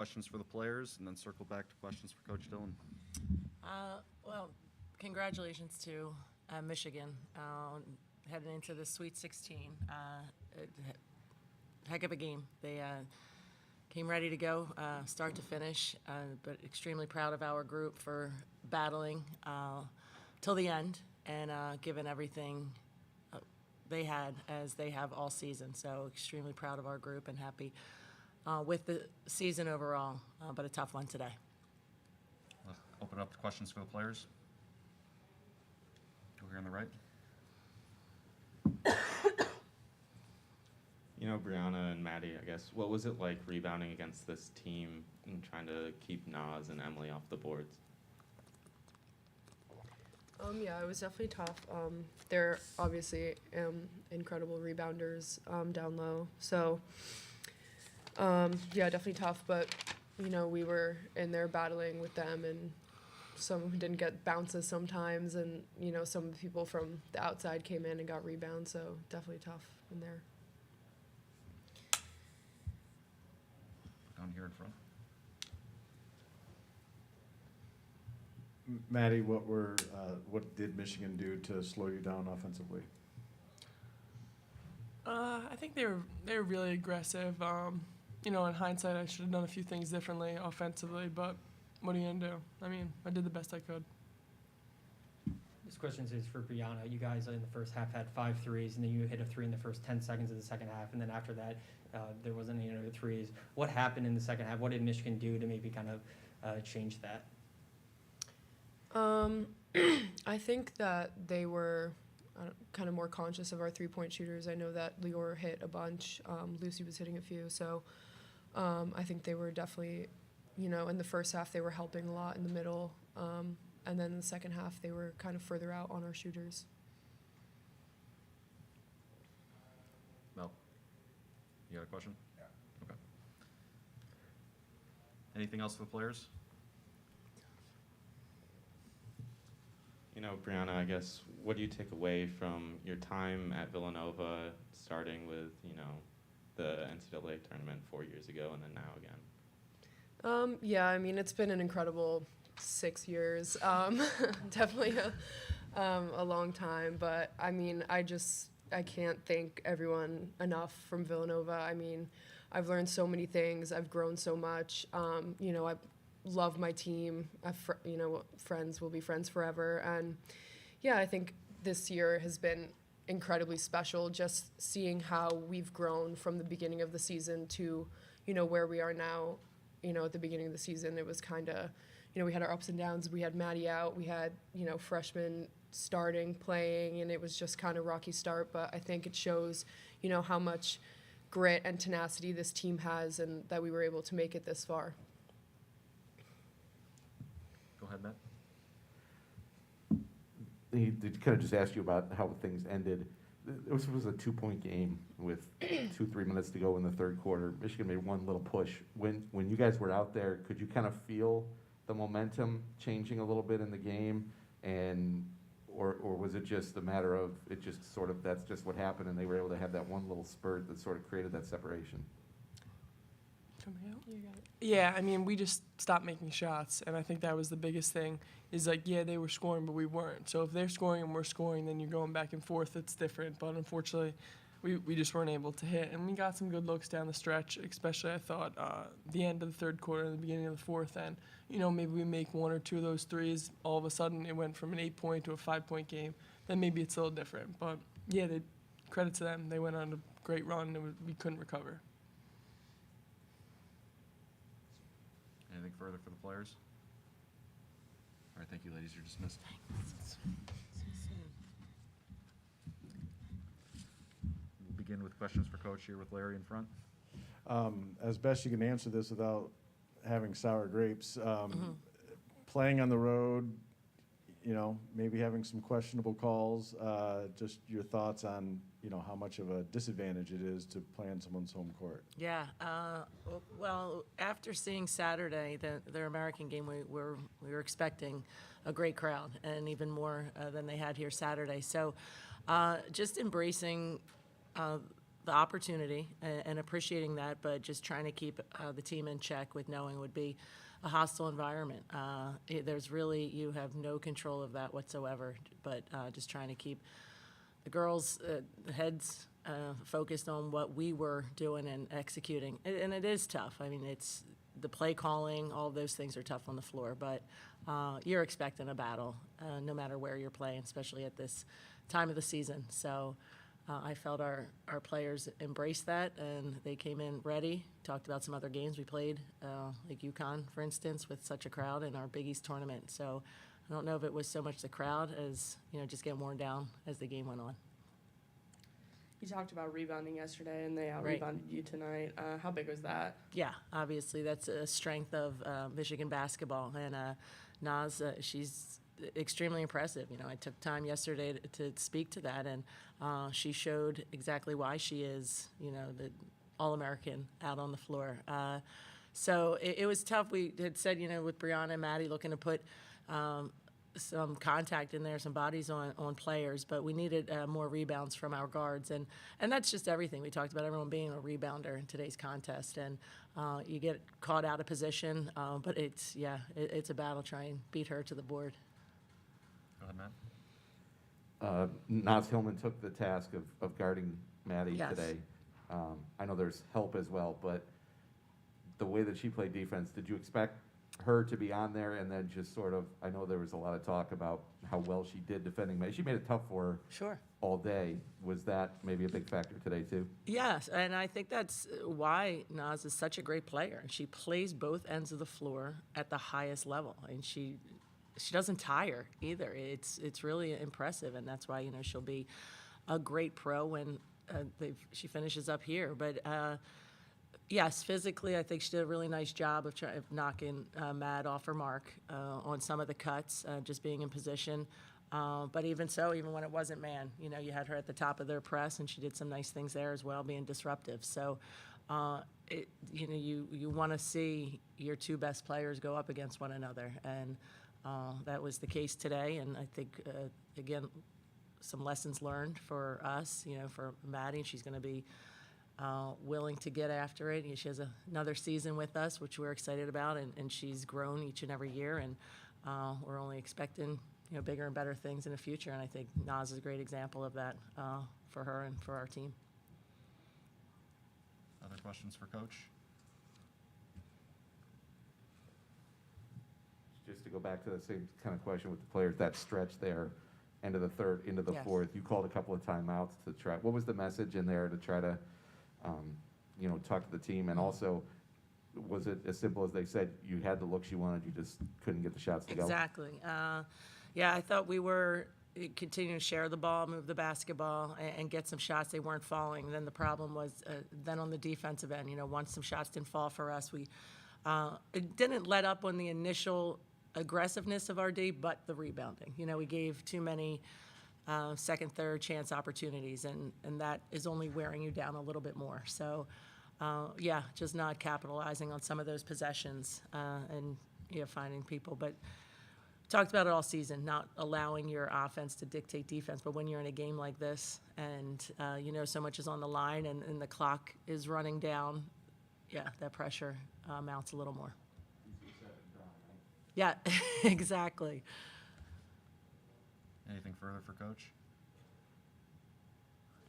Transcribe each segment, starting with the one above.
questions for the players, and then circle back to questions for Coach Dillon. Well, congratulations to Michigan heading into the Sweet 16. Heck of a game. They came ready to go, start to finish, but extremely proud of our group for battling till the end and giving everything they had as they have all season. So extremely proud of our group and happy with the season overall, but a tough one today. Let's open up to questions for the players. Go here on the right. You know, Brianna and Maddie, I guess, what was it like rebounding against this team and trying to keep Naz and Emily off the boards? Yeah, it was definitely tough. They're obviously incredible rebounders down low. So, yeah, definitely tough. But, you know, we were in there battling with them, and some didn't get bounces sometimes. And, you know, some people from the outside came in and got rebounds. So definitely tough in there. Down here in front. Maddie, what did Michigan do to slow you down offensively? I think they were really aggressive. You know, in hindsight, I should have done a few things differently offensively, but what are you gonna do? I mean, I did the best I could. This question is for Brianna. You guys in the first half had 5 threes, and then you hit a 3 in the first 10 seconds of the second half, and then after that, there wasn't any other threes. What happened in the second half? What did Michigan do to maybe kind of change that? I think that they were kind of more conscious of our three-point shooters. I know that Lior hit a bunch. Lucy was hitting a few. So I think they were definitely, you know, in the first half they were helping a lot in the middle. And then in the second half they were kind of further out on our shooters. Mel, you got a question? Yeah. Okay. Anything else for the players? You know, Brianna, I guess, what do you take away from your time at Villanova, starting with, you know, the NCAA tournament 4 years ago and then now again? Yeah, I mean, it's been an incredible 6 years. Definitely a long time. But, I mean, I can't thank everyone enough from Villanova. I mean, I've learned so many things. I've grown so much. You know, I love my team. You know, friends will be friends forever. And, yeah, I think this year has been incredibly special, just seeing how we've grown from the beginning of the season to, you know, where we are now. You know, at the beginning of the season, it was kind of, you know, we had our ups and downs. We had Maddie out. We had, you know, freshmen starting, playing, and it was just kind of rocky start. But I think it shows, you know, how much grit and tenacity this team has and that we were able to make it this far. Go ahead, Matt. He kind of just asked you about how things ended. This was a 2-point game with 2-3 minutes to go in the third quarter. Michigan made one little push. When you guys were out there, could you kind of feel the momentum changing a little bit in the game, or was it just a matter of it just sort of that's just what happened and they were able to have that one little spurt that sort of created that separation? Coming out? Yeah, I mean, we just stopped making shots, and I think that was the biggest thing, is like, yeah, they were scoring, but we weren't. So if they're scoring and we're scoring, then you're going back and forth, it's different. But unfortunately, we just weren't able to hit. And we got some good looks down the stretch, especially, I thought, the end of the third quarter and the beginning of the fourth. And, you know, maybe we make 1 or 2 of those threes. All of a sudden, it went from an 8-point to a 5-point game. Then maybe it's a little different. But, yeah, credit to them. They went on a great run, and we couldn't recover. Anything further for the players? All right, thank you, ladies. You're dismissed. We'll begin with questions for Coach here with Larry in front. As best you can answer this without having sour grapes, playing on the road, you know, maybe having some questionable calls, just your thoughts on, you know, how much of a disadvantage it is to play on someone's home court. Yeah. Well, after seeing Saturday, their American game, we were expecting a great crowd, and even more than they had here Saturday. So just embracing the opportunity and appreciating that, but just trying to keep the team in check with knowing it would be a hostile environment. There's really, you have no control of that whatsoever, but just trying to keep the girls' heads focused on what we were doing and executing. And it is tough. I mean, it's the play calling, all of those things are tough on the floor, but you're expecting a battle no matter where you're playing, especially at this time of the season. So I felt our players embraced that, and they came in ready. Talked about some other games we played, like UConn, for instance, with such a crowd in our Big East tournament. So I don't know if it was so much the crowd as, just getting worn down as the game went on. You talked about rebounding yesterday, and they out Right. rebounded you tonight. How big was that? Yeah, obviously that's a strength of Michigan basketball, and Naz, she's extremely impressive. I took time yesterday to speak to that, and she showed exactly why she is, the All-American out on the floor. So it was tough. We had said, with Brianna and Maddie looking to put some contact in there, some bodies on players, but we needed more rebounds from our guards, and that's just everything. We talked about everyone being a rebounder in today's contest, and you get caught out of position, but it's a battle trying to beat her to the board. Go ahead, Matt. Naz Hillman took the task of guarding Maddie Yes. today. I know there's help as well, but the way that she played defense, did you expect her to be on there and then just sort of, I know there was a lot of talk about how well she did defending Maddie. She made it tough for her Sure. all day. Was that maybe a big factor today too? Yes, and I think that's why Naz is such a great player. She plays both ends of the floor at the highest level, and she doesn't tire either. It's really impressive, and that's why she'll be a great pro when she finishes up here. But yes, physically, I think she did a really nice job of knocking Mad off her mark on some of the cuts, just being in position. But even so, even when it wasn't man, you had her at the top of their press, and she did some nice things there as well, being disruptive. So, you want to see your two best players go up against one another, and that was the case today. And I think, again, some lessons learned for us, for Maddie. She's going to be willing to get after it. She has another season with us, which we're excited about, and she's grown each and every year, and we're only expecting bigger and better things in the future, and I think Naz is a great example of that for her and for our team. Other questions for Coach? Just to go back to the same kind of question with the players, that stretch there, end of the third, into the Yes. fourth, you called a couple of timeouts to try, what was the message in there to try to, talk to the team? And also, was it as simple as they said, you had the looks you wanted, you just couldn't get the shots to go? Exactly. Yeah, I thought we were continuing to share the ball, move the basketball, and get some shots. They weren't falling. And then the problem was then on the defensive end, once some shots didn't fall for us, it didn't let up on the initial aggressiveness of our D, but the rebounding. We gave too many second, third chance opportunities, and that is only wearing you down a little bit more. So, just not capitalizing on some of those possessions and finding people. But talked about it all season, not allowing your offense to dictate defense. But when you're in a game like this and so much is on the line and the clock is running down, that pressure mounts a little more. Yeah, exactly. Anything further for Coach?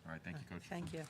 All right, thank you, Coach. Thank you.